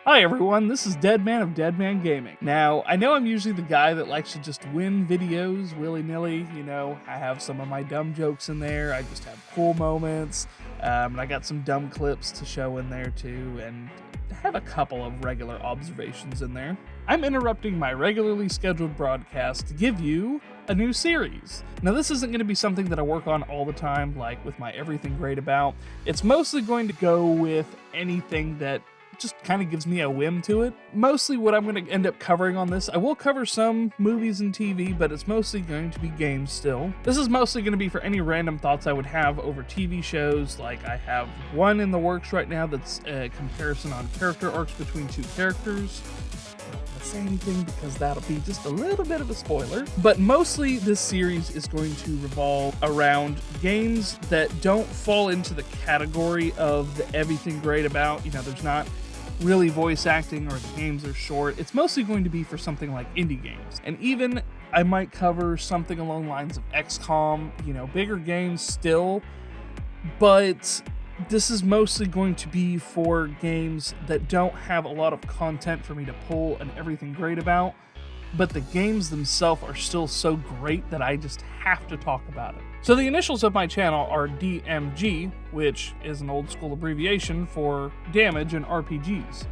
Hi everyone, this is DEDMan of DEDMan Gaming. Now, I know I'm usually the guy that likes to just win videos willy-nilly, I have some of my dumb jokes in there, I just have cool moments, and I got some dumb clips to show in there too, and I have a couple of regular observations in there. I'm interrupting my regularly scheduled broadcast to give you a new series. Now, this isn't going to be something that I work on all the time, like with my Everything Great About. It's mostly going to go with anything that just kind of gives me a whim to it. Mostly what I'm going to end up covering on this, I will cover some movies and TV, but it's mostly going to be games still. This is mostly going to be for any random thoughts I would have over TV shows, like I have one in the works right now that's a comparison on character arcs between two characters. I don't want to say anything because that'll be just a little bit of a spoiler. But mostly this series is going to revolve around games that don't fall into the category of the Everything Great About. There's not really voice acting or the games are short. It's mostly going to be for something like indie games. And even I might cover something along the lines of XCOM, bigger games still, but this is mostly going to be for games that don't have a lot of content for me to pull and Everything Great About, but the games themselves are still so great that I just have to talk about it. So the initials of my channel are DMG, which is an old school abbreviation for damage in RPGs.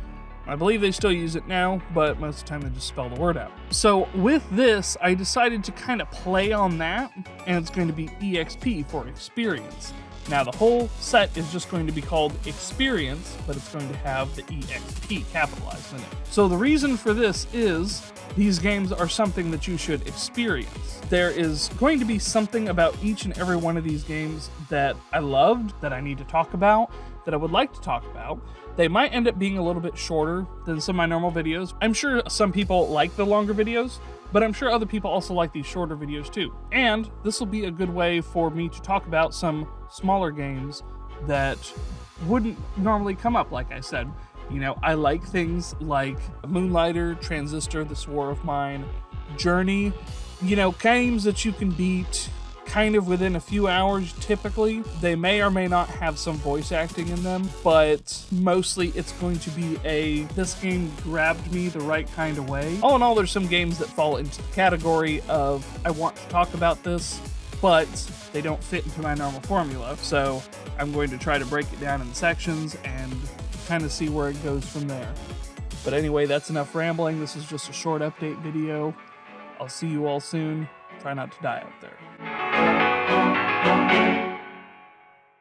I believe they still use it now, but most of the time they just spell the word out. So with this, I decided to kind of play on that, and it's going to be EXP for experience. Now the whole set is just going to be called Experience, but it's going to have the EXP capitalized in it. So the reason for this is these games are something that you should experience. There is going to be something about each and every one of these games that I loved, that I need to talk about, that I would like to talk about. They might end up being a little bit shorter than some of my normal videos. I'm sure some people like the longer videos, but I'm sure other people also like these shorter videos too. And this will be a good way for me to talk about some smaller games that wouldn't normally come up, like I said. I like things like Moonlighter, Transistor, This War of Mine, Journey, games that you can beat kind of within a few hours typically. They may or may not have some voice acting in them, but mostly it's going to be this game grabbed me the right kind of way. All in all, there's some games that fall into the category of I want to talk about this, but they don't fit into my normal formula. So I'm going to try to break it down in sections and kind of see where it goes from there. But anyway, that's enough rambling. This is just a short update video. I'll see you all soon. Try not to die out there.